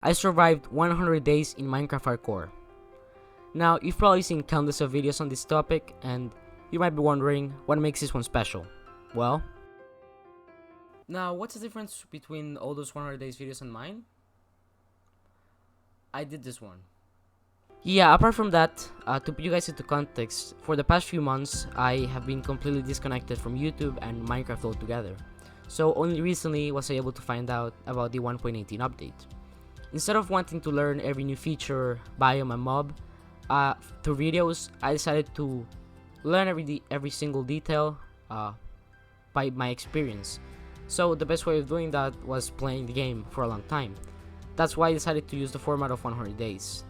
I survived 100 days in Minecraft Hardcore. Now, you've probably seen countless of videos on this topic, and you might be wondering what makes this one special. Well, now what's the difference between all those 100 days videos and mine? I did this one. Yeah, apart from that, to put you guys into context, for the past few months, I have been completely disconnected from YouTube and Minecraft altogether. So only recently was I able to find out about the 1.18 update. Instead of wanting to learn every new feature, biome, and mob through videos, I decided to learn every single detail by my experience. So the best way of doing that was playing the game for a long time. That's why I decided to use the format of 100 days.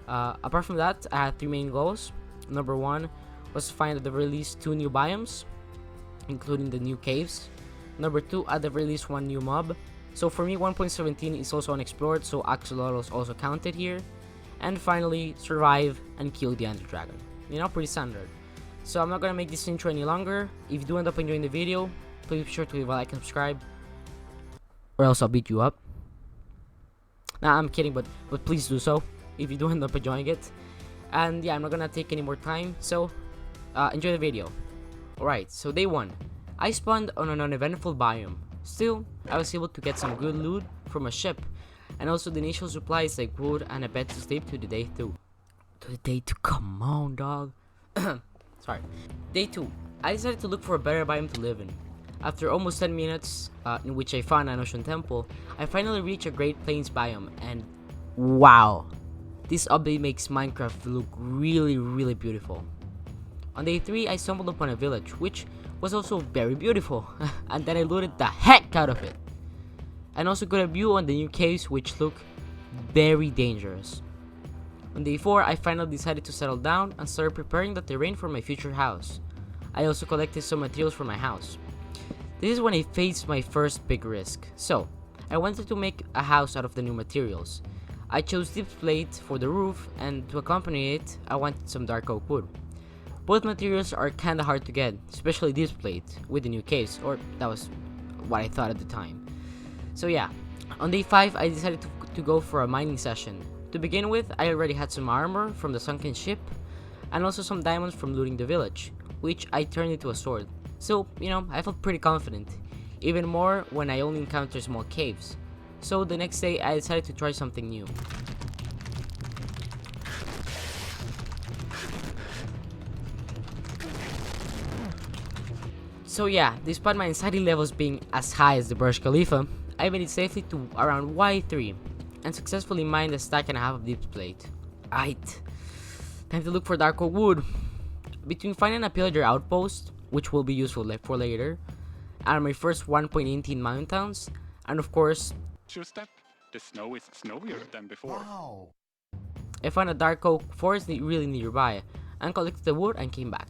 Apart from that, I had three main goals. Number one was to find at the very least 2 new biomes, including the new caves. Number 2, at the very least 1 new mob. So for me, 1.17 is also unexplored, so axolotls also counted here. And finally, survive and kill the ender dragon. You know, pretty standard. So I'm not gonna make this intro any longer. If you do end up enjoying the video, please be sure to leave a like and subscribe, or else I'll beat you up. Nah, I'm kidding, but please do so if you do end up enjoying it. And yeah, I'm not gonna take any more time, so enjoy the video. Alright, so day 1. I spawned on an uneventful biome. Still, I was able to get some good loot from a ship, and also the initial supplies like wood and a bed to sleep to the day 2. To the day 2, come on, dog. Sorry. Day 2. I decided to look for a better biome to live in. After almost 10 minutes, in which I found an ocean temple, I finally reached a Great Plains biome, and wow! This update makes Minecraft look really beautiful. On day 3, I stumbled upon a village, which was also very beautiful, and then I looted the heck out of it. And also got a view on the new caves, which look very dangerous. On day 4, I finally decided to settle down and started preparing the terrain for my future house. I also collected some materials for my house. This is when I faced my first big risk. So, I wanted to make a house out of the new materials. I chose deep slate for the roof, and to accompany it, I wanted some dark oak wood. Both materials are kinda hard to get, especially deep slate with the new caves, or that was what I thought at the time. So yeah, on day 5, I decided to go for a mining session. To begin with, I already had some armor from the sunken ship, and also some diamonds from looting the village, which I turned into a sword. So, you know, I felt pretty confident, even more when I only encountered small caves. So the next day, I decided to try something new. So yeah, despite my anxiety levels being as high as the Burj Khalifa, I made it safely to around Y3, and successfully mined a stack and a half of deep plate. Aight, time to look for dark oak wood. Between finding a pillager outpost, which will be useful for later, and my first 1.18 mountain towns, and of course, Step. The snow is snowier than before. Wow. I found a dark oak forest really nearby, and collected the wood and came back.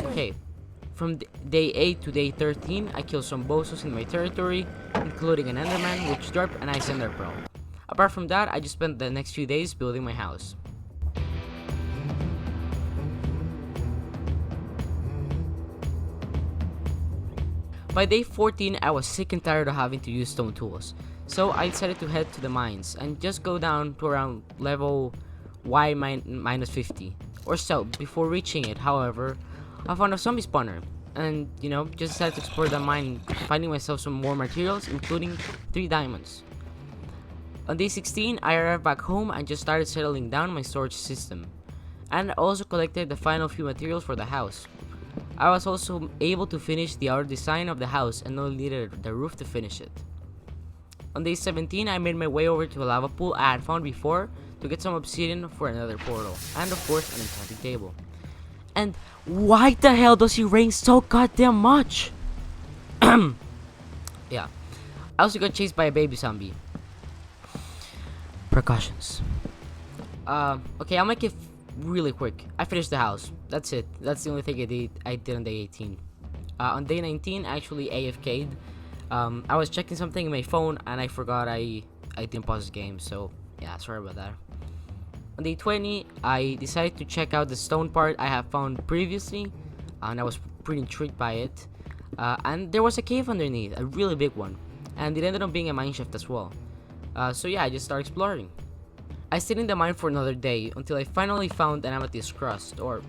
Okay. From day 8 to day 13, I killed some bosses in my territory, including an enderman, which dropped an ice ender pearl. Apart from that, I just spent the next few days building my house. By day 14, I was sick and tired of having to use stone tools, so I decided to head to the mines and just go down to around level Y minus 50 or so. Before reaching it, however, I found a zombie spawner, and you know, just decided to explore the mine, finding myself some more materials, including 3 diamonds. On day 16, I arrived back home and just started settling down my storage system, and also collected the final few materials for the house. I was also able to finish the outer design of the house and only needed the roof to finish it. On day 17, I made my way over to a lava pool I had found before to get some obsidian for another portal, and of course an enchanting table. And why the hell does he rain so goddamn much? Yeah. I also got chased by a baby zombie. Precautions. Okay, I'll make it really quick. I finished the house. That's it. That's the only thing I did on day 18. On day 19, I actually AFK'd. I was checking something in my phone and I forgot I didn't pause the game, so yeah, sorry about that. On day 20, I decided to check out the stone part I have found previously, and I was pretty intrigued by it. And there was a cave underneath, a really big one, and it ended up being a mineshaft as well. So yeah, I just started exploring. I stayed in the mine for another day until I finally found an amethyst crust, or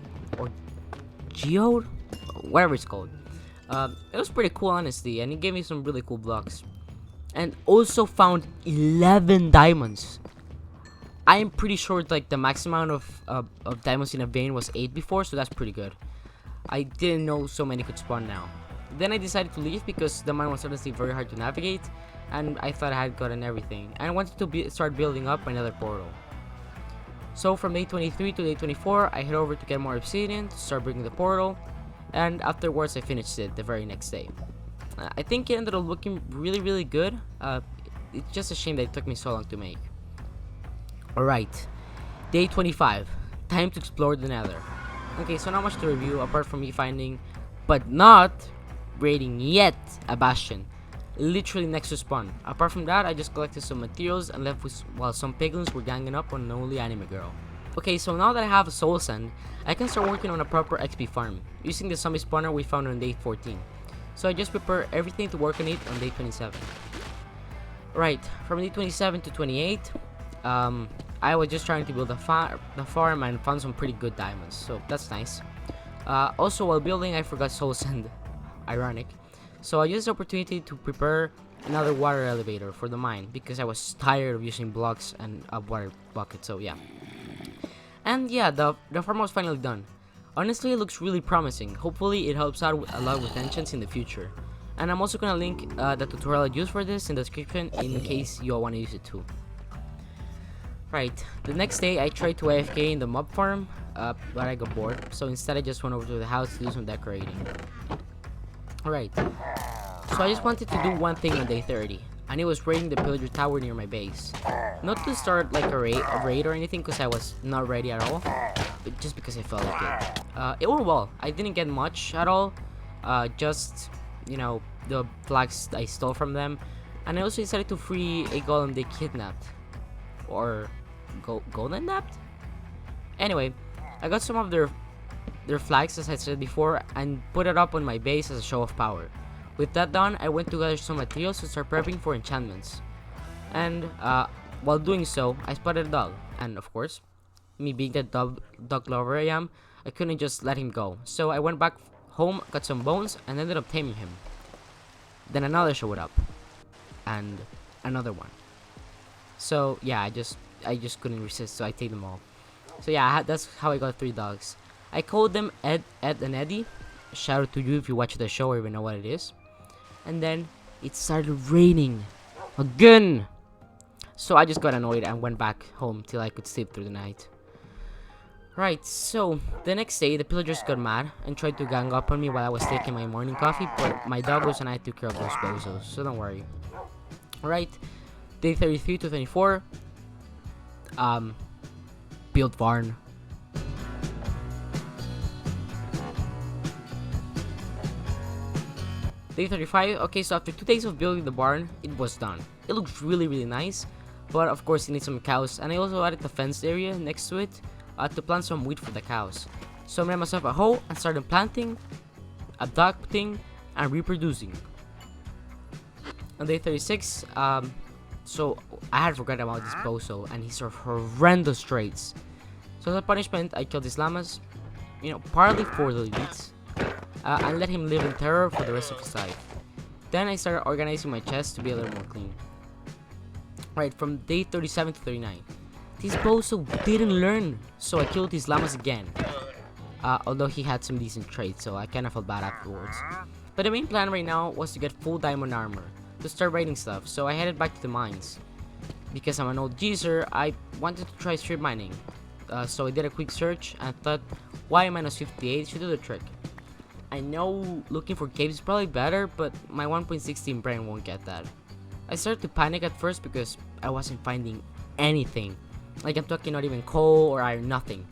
geode, whatever it's called. It was pretty cool, honestly, and it gave me some really cool blocks. And also found 11 diamonds. I am pretty sure like the max amount of diamonds in a vein was 8 before, so that's pretty good. I didn't know so many could spawn now. Then I decided to leave because the mine was honestly very hard to navigate, and I thought I had gotten everything, and I wanted to start building up another portal. So from day 23 to day 24, I head over to get more obsidian to start bringing the portal, and afterwards I finished it the very next day. I think it ended up looking really good. It's just a shame that it took me so long to make. Alright, day 25, time to explore the Nether. Okay, so not much to review apart from me finding, but not raiding yet, a bastion. Literally next to spawn. Apart from that, I just collected some materials and left with, while some piglins were ganging up on an only anime girl. Okay, so now that I have a soul sand, I can start working on a proper XP farm, using the zombie spawner we found on day 14. So I just prepare everything to work on it on day 27. Right, from day 27 to 28, I was just trying to build the farm and found some pretty good diamonds, so that's nice. Also, while building, I forgot soul sand. Ironic. So I used the opportunity to prepare another water elevator for the mine because I was tired of using blocks and a water bucket, so yeah. And yeah, the farm was finally done. Honestly, it looks really promising. Hopefully it helps out a lot with enchants in the future. And I'm also gonna link the tutorial I used for this in the description in case you all want to use it too. Right, the next day I tried to AFK in the mob farm, but I got bored, so instead I just went over to the house to do some decorating. Alright, so I just wanted to do one thing on day 30, and it was raiding the pillager tower near my base. Not to start like a raid or anything because I was not ready at all, but just because I felt like it. It went well. I didn't get much at all, just, you know, the flags I stole from them, and I also decided to free a golem they kidnapped. Or golden napped? Anyway, I got some of their flags, as I said before, and put it up on my base as a show of power. With that done, I went to gather some materials to start prepping for enchantments. And while doing so, I spotted a dog, and of course, me being the dog lover I am, I couldn't just let him go. So I went back home, got some bones, and ended up taming him. Then another showed up, and another one. So yeah, I just couldn't resist, so I take them all. So yeah, that's how I got 3 dogs. I called them Ed and Eddie. Shout out to you if you watch the show or even know what it is. And then it started raining again. So I just got annoyed and went back home till I could sleep through the night. Right, so the next day the pillagers got mad and tried to gang up on me while I was taking my morning coffee, but my doggos and I took care of those bozos, so don't worry. Alright, day 33 to 24. Build barn. Day 35. Okay, so after 2 days of building the barn, it was done. It looks really nice, but of course it needs some cows, and I also added the fenced area next to it to plant some wheat for the cows. So I made myself a hoe and started planting, adopting, and reproducing. On day 36, so I had forgotten about this bozo and his horrendous traits. So as a punishment, I killed these llamas, you know, partly for the elites, and let him live in terror for the rest of his life. Then I started organizing my chest to be a little more clean. Right, from day 37 to 39. This bozo didn't learn, so I killed these llamas again. Although he had some decent traits, so I kinda felt bad afterwards. But the main plan right now was to get full diamond armor, to start raiding stuff, so I headed back to the mines. Because I'm an old geezer, I wanted to try strip mining. So I did a quick search and thought, why -58 should do the trick. I know looking for caves is probably better, but my 1.16 brain won't get that. I started to panic at first because I wasn't finding anything. Like I'm talking not even coal or iron, nothing.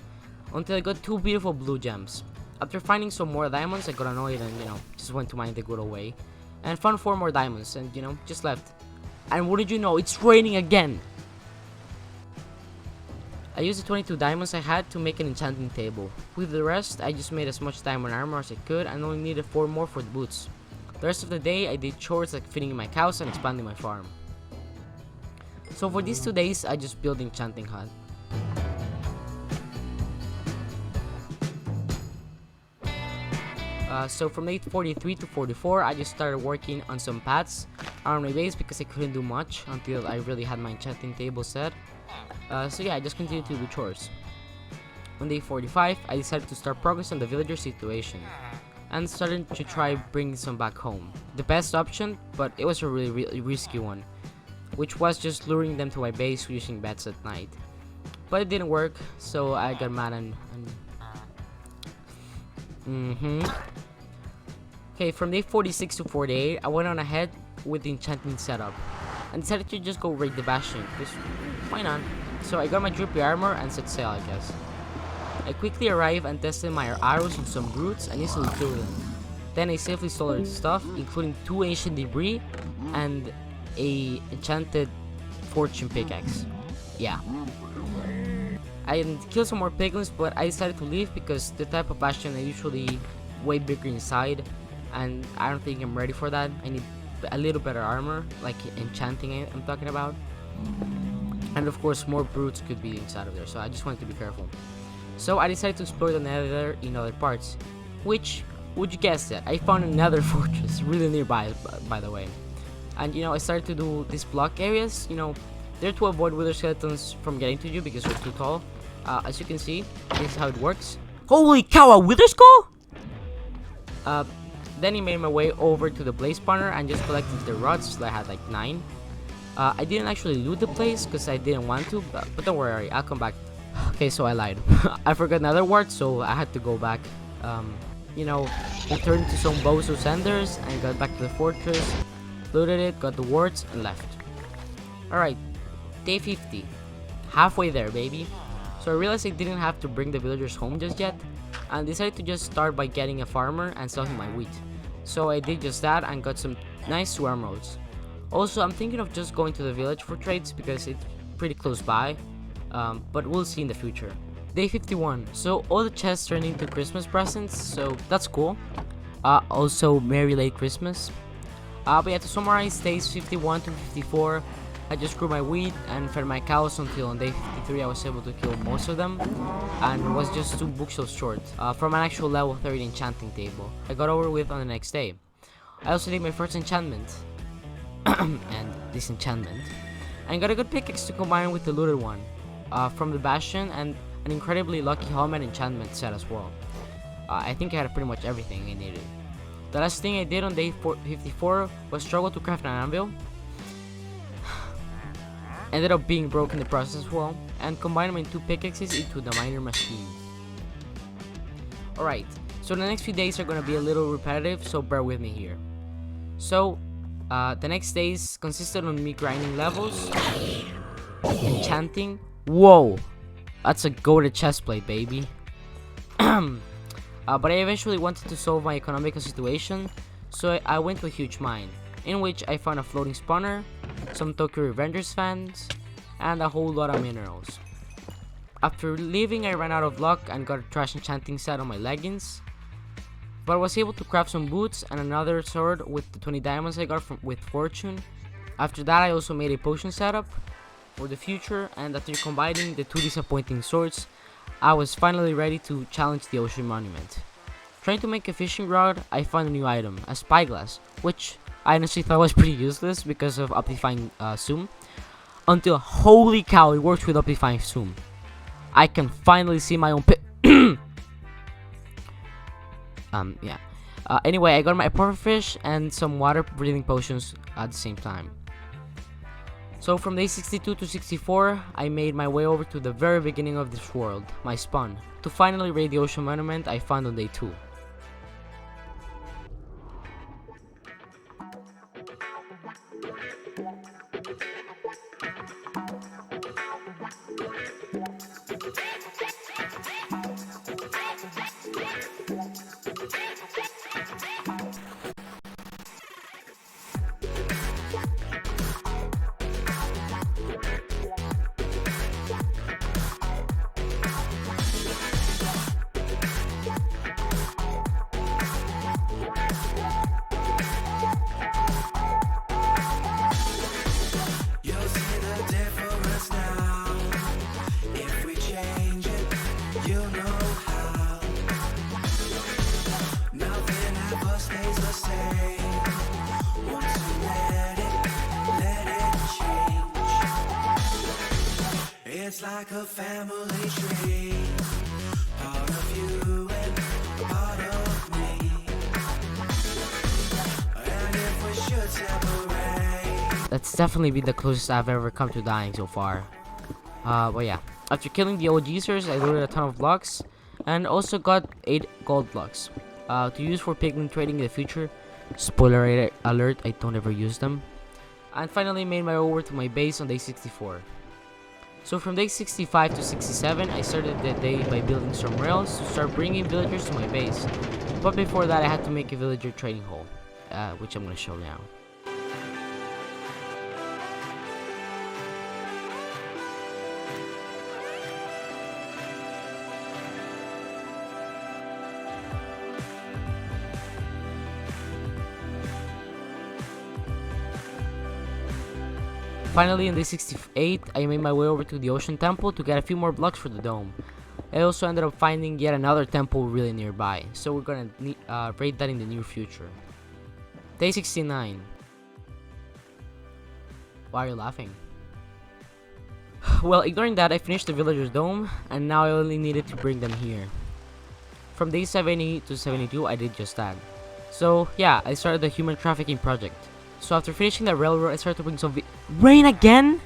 Until I got 2 beautiful blue gems. After finding some more diamonds, I got annoyed and, you know, just went to mine the good old way. And found 4 more diamonds and, you know, just left. And what did you know? It's raining again! I used the 22 diamonds I had to make an enchanting table. With the rest, I just made as much diamond armor as I could and only needed 4 more for the boots. The rest of the day, I did chores like feeding my cows and expanding my farm. So for these 2 days, I just built enchanting hut. So from day 43 to 44, I just started working on some paths around my base because I couldn't do much until I really had my enchanting table set. So yeah, I just continued to do chores. On day 45, I decided to start progress on the villager situation and started to try bringing some back home. The best option, but it was a really risky one, which was just luring them to my base using bats at night. But it didn't work, so I got mad and Okay, from day 46 to 48, I went on ahead with the enchanting setup and decided to just go raid the bastion, because why not? So I got my drippy armor and set sail, I guess. I quickly arrived and tested my arrows on some brutes and easily killed them. Then I safely stole their stuff, including 2 ancient debris and a enchanted fortune pickaxe. Yeah. I killed some more piglins, but I decided to leave because the type of bastion are usually way bigger inside, and I don't think I'm ready for that. I need a little better armor, like enchanting I'm talking about. And of course, more brutes could be inside of there, so I just wanted to be careful. So I decided to explore the Nether in other parts, which, would you guess that? I found another fortress really nearby, by the way. And I started to do these block areas, they're to avoid wither skeletons from getting to you because they're too tall. As you can see, this is how it works. Holy cow, a wither skull! Then I made my way over to the blaze spawner and just collected the rods. I had like 9. I didn't actually loot the place because I didn't want to, but don't worry, I'll come back. Okay, so I lied. I forgot another word, so I had to go back. Returned to some bozo senders and got back to the fortress, looted it, got the wards, and left. Alright, day 50. Halfway there, baby. So I realized I didn't have to bring the villagers home just yet, and decided to just start by getting a farmer and selling my wheat. So I did just that and got some nice swarm roads. Also, I'm thinking of just going to the village for trades because it's pretty close by, but we'll see in the future. Day 51. So all the chests turned into Christmas presents, so that's cool. Also, Merry Late Christmas. But yeah, to summarize, days 51 to 54, I just grew my wheat and fed my cows until on day 53 I was able to kill most of them, and was just 2 bookshelves short from an actual level 30 enchanting table. I got over with on the next day. I also did my first enchantment, and disenchantment, and got a good pickaxe to combine with the looted one from the bastion, and an incredibly lucky helmet enchantment set as well. I think I had pretty much everything I needed. The last thing I did on day 54 was struggle to craft an anvil. Ended up being broke in the process as well, and combined my 2 pickaxes into the miner machine. Alright, so the next few days are gonna be a little repetitive, so bear with me here. So, the next days consisted of me grinding levels, enchanting. Whoa, that's a goated chestplate, baby. But I eventually wanted to solve my economical situation, so I went to a huge mine, in which I found a floating spawner, some Tokyo Revengers fans, and a whole lot of minerals. After leaving, I ran out of luck and got a trash enchanting set on my leggings, but I was able to craft some boots and another sword with the 20 diamonds I got with fortune. After that, I also made a potion setup for the future, and after combining the 2 disappointing swords, I was finally ready to challenge the ocean monument. Trying to make a fishing rod, I found a new item, a spyglass, which I honestly thought was pretty useless because of optifying zoom, until holy cow, it works with optifying zoom. I can finally see my own yeah. Anyway, I got my pufferfish and some water breathing potions at the same time. So from day 62 to 64, I made my way over to the very beginning of this world, my spawn, to finally raid the ocean monument I found on day 2. It's like a family tree, part of you and part of me. And if we should separate, That's definitely been the closest I've ever come to dying so far. But yeah, after killing the OGsers, I looted a ton of blocks, and also got 8 gold blocks to use for pigment trading in the future. Spoiler alert, I don't ever use them. And finally made my way over to my base on day 64. So from day 65 to 67, I started the day by building some rails to start bringing villagers to my base. But before that, I had to make a villager trading hole, which I'm going to show now. Finally, in day 68, I made my way over to the Ocean Temple to get a few more blocks for the dome. I also ended up finding yet another temple really nearby, so we're gonna raid that in the near future. Day 69. Why are you laughing? Well, ignoring that, I finished the villager's dome, and now I only needed to bring them here. From day 70 to 72, I did just that. So yeah, I started the human trafficking project. So after finishing the railroad, I started to bring some rain again?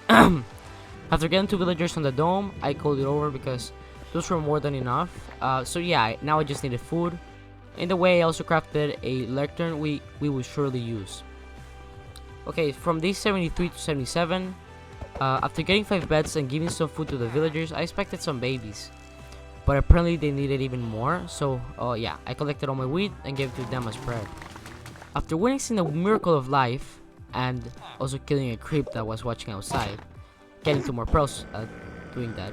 After getting 2 villagers on the dome, I called it over because those were more than enough. So yeah, now I just needed food. In the way, I also crafted a lectern we will surely use. Okay, from day 73 to 77, after getting 5 beds and giving some food to the villagers, I expected some babies. But apparently they needed even more, so yeah, I collected all my wheat and gave it to them as bread. After witnessing the miracle of life, and also killing a creep that was watching outside, getting 2 more pearls doing that,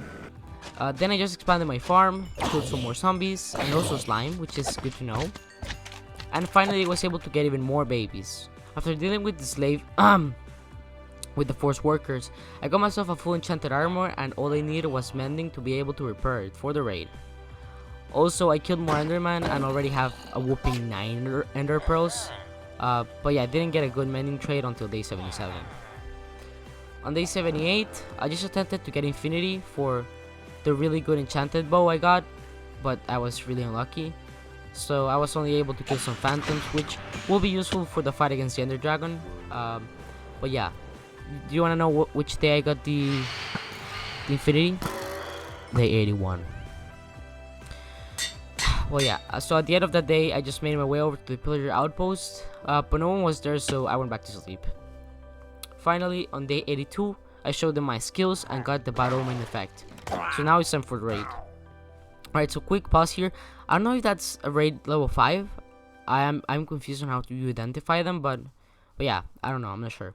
then I just expanded my farm, killed some more zombies, and also slime, which is good to know. And finally I was able to get even more babies. After dealing with the slave, with the forced workers, I got myself a full enchanted armor, and all I needed was mending to be able to repair it for the raid. Also, I killed more enderman and already have a whooping 9 ender pearls. But yeah, I didn't get a good mending trade until day 77. On day 78, I just attempted to get infinity for the really good enchanted bow I got, but I was really unlucky. So I was only able to kill some phantoms, which will be useful for the fight against the ender dragon. But yeah, do you want to know which day I got the infinity? Day 81. Well, yeah, so at the end of that day, I just made my way over to the pillager outpost, but no one was there, so I went back to sleep. Finally, on day 82, I showed them my skills and got the battle main effect. So now it's time for the raid. Alright, so quick pause here. I don't know if that's a raid level 5. I'm confused on how to identify them, but yeah, I don't know, I'm not sure.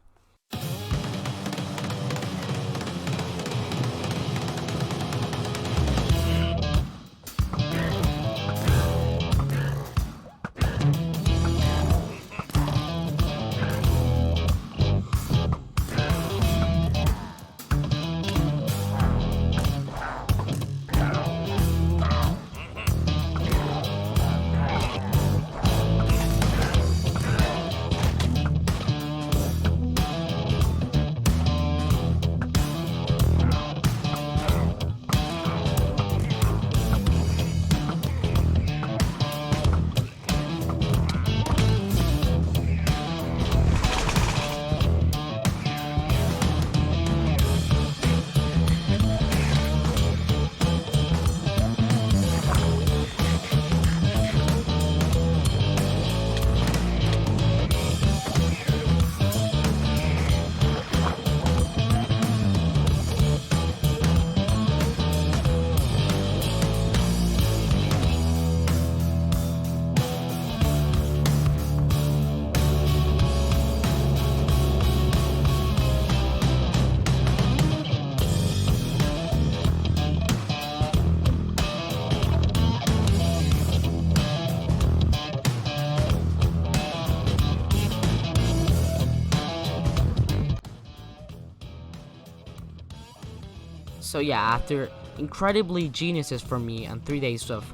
So yeah, after incredibly geniuses from me and 3 days of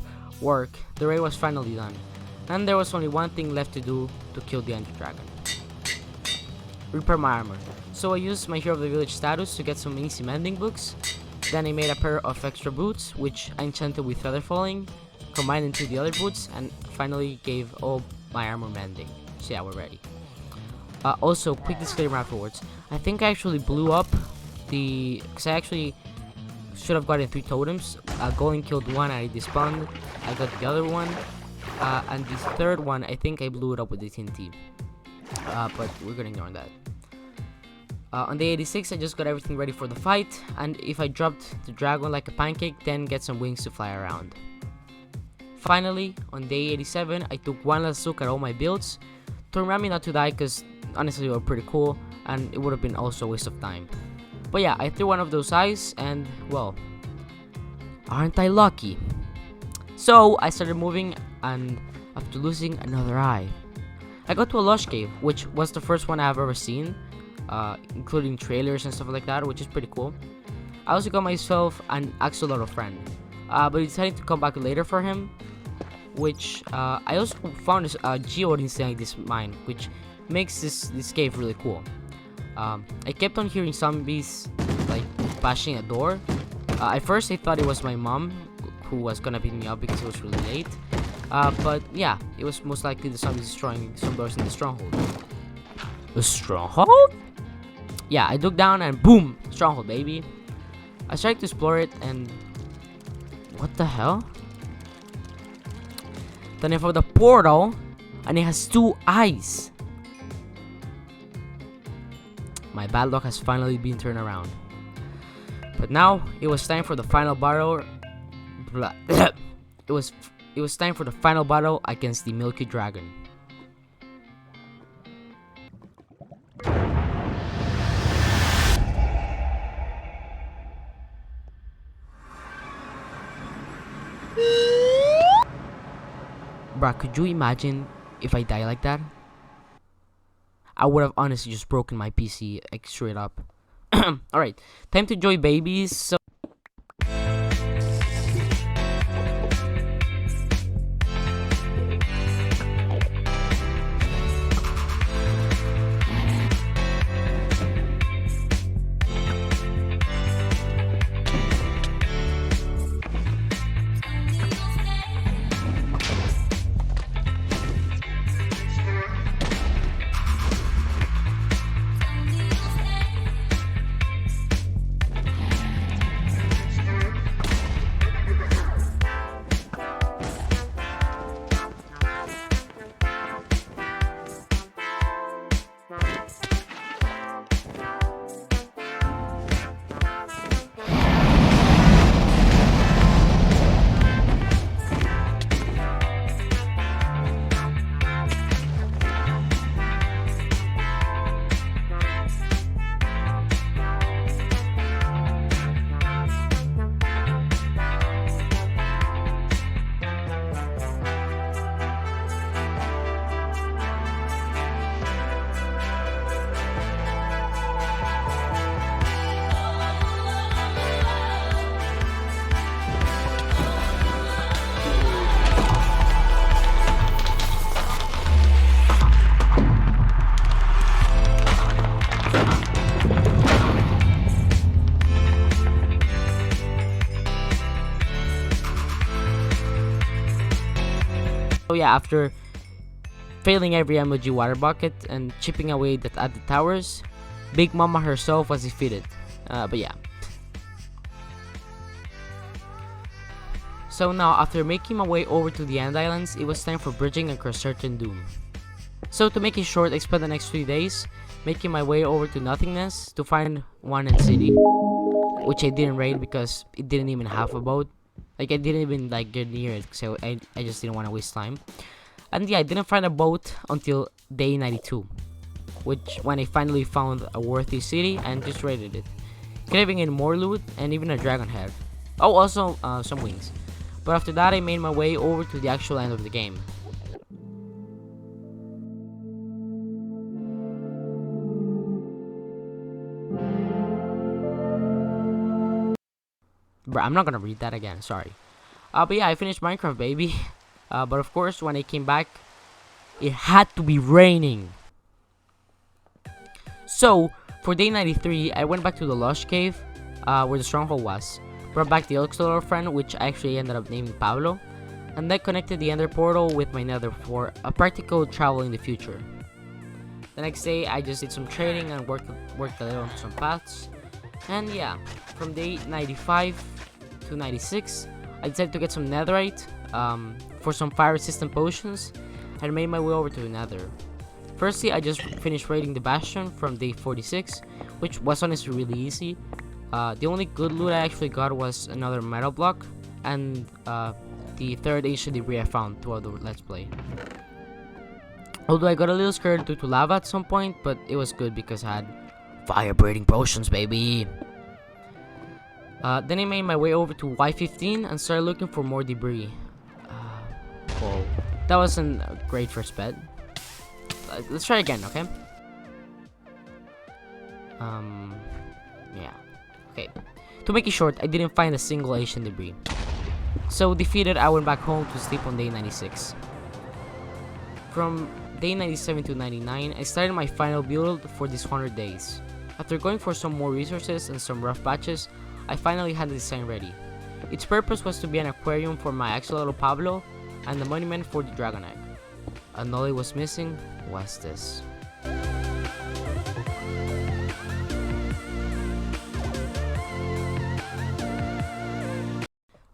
work, the raid was finally done. And there was only one thing left to do to kill the Ender Dragon. repair my armor. So I used my Hero of the Village status to get some easy mending books. Then I made a pair of extra boots, which I enchanted with feather falling, combined into the other boots, and finally gave all my armor mending. So yeah, we're ready. Also, quick disclaimer afterwards. I think I actually blew up because I actually should have gotten 3 totems. Golem killed one, I despawned. I got the other one. And the third one, I think I blew it up with the TNT. But we're gonna ignore that. On day 86, I just got everything ready for the fight, and if I dropped the dragon like a pancake, then get some wings to fly around. Finally, on day 87, I took one last look at all my builds to remind me not to die, because honestly they were pretty cool, and it would have been also a waste of time. But yeah, I threw one of those eyes, and well, aren't I lucky? So I started moving, and after losing another eye, I got to a lush cave, which was the first one I've ever seen, including trailers and stuff like that, which is pretty cool. I also got myself an axolotl friend, but I decided to come back later for him, which I also found this geode inside this mine, which makes this cave really cool. I kept on hearing zombies like bashing a door. At first I thought it was my mom who was gonna pick me up because it was really late. But yeah, it was most likely the zombies destroying some doors in the stronghold. The stronghold? Yeah, I dug down and boom! Stronghold, baby. I started to explore it and... what the hell? Then I found a portal and it has 2 eyes. My bad luck has finally been turned around. But now, it was time for the final battle. It was time for the final battle against the Milky Dragon. Bruh, could you imagine if I die like that? I would have honestly just broken my PC like, straight up. Alright, time to enjoy babies. So yeah, after failing every emoji water bucket and chipping away at the towers, Big Mama herself was defeated. But yeah. So now, after making my way over to the End Islands, it was time for bridging across certain doom. So to make it short, I spent the next 3 days making my way over to Nothingness to find one in City, which I didn't raid because it didn't even have a boat. Like, I didn't even like get near it, so I just didn't want to waste time. And yeah, I didn't find a boat until day 92, which when I finally found a worthy city and just raided it, craving in more loot and even a dragon head. Oh, also some wings. But after that, I made my way over to the actual end of the game. Bruh, I'm not gonna read that again, sorry. But yeah, I finished Minecraft, baby. But of course, when I came back, it had to be raining. So, for day 93, I went back to the Lush Cave, where the stronghold was, brought back the Explorer friend, which I actually ended up naming Pablo, and then connected the Ender portal with my Nether for a practical travel in the future. The next day, I just did some trading and worked a little on some paths, and yeah, from day 95 to 96, I decided to get some netherite for some fire resistant potions, and made my way over to the Nether. Firstly, I just finished raiding the Bastion from day 46, which was honestly really easy. The only good loot I actually got was another metal block, and the third ancient debris I found throughout the Let's Play. Although I got a little scared due to lava at some point, but it was good because I had fire breathing potions, baby. Then I made my way over to Y15 and started looking for more debris. Whoa, that wasn't a great first bet. Let's try again, okay? Yeah. Okay. To make it short, I didn't find a single Asian debris. So defeated, I went back home to sleep on day 96. From day 97 to 99, I started my final build for these 100 days. After going for some more resources and some rough patches, I finally had the design ready. Its purpose was to be an aquarium for my axolotl Pablo and the monument for the dragon egg. And all it was missing was this.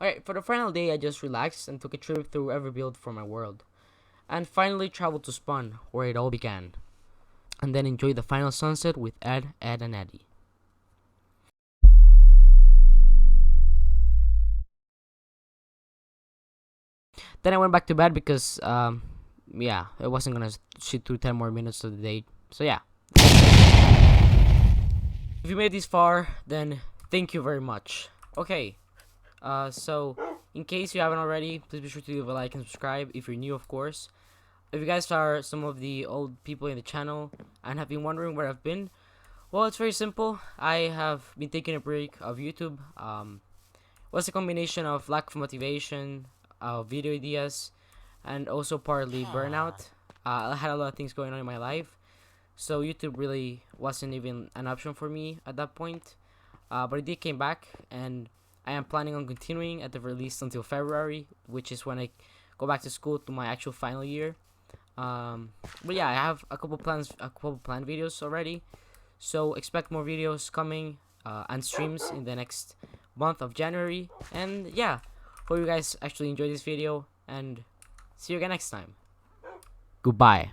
Alright, for the final day I just relaxed and took a trip through every build for my world. And finally traveled to Spawn, where it all began. And then enjoyed the final sunset with Ed, and Eddie. Then I went back to bed because, yeah, I wasn't gonna shoot through 10 more minutes of the day. So yeah. If you made it this far, then thank you very much. Okay, so in case you haven't already, please be sure to leave a like and subscribe if you're new, of course. If you guys are some of the old people in the channel and have been wondering where I've been, well, it's very simple. I have been taking a break of YouTube. It was a combination of lack of motivation, video ideas, and also partly burnout. I had a lot of things going on in my life, so YouTube really wasn't even an option for me at that point. But I did came back, and I am planning on continuing at the very least until February, which is when I go back to school to my actual final year. But yeah, I have a couple planned videos already, so expect more videos coming and streams in the next month of January. And yeah, hope you guys actually enjoyed this video, and see you again next time. Goodbye.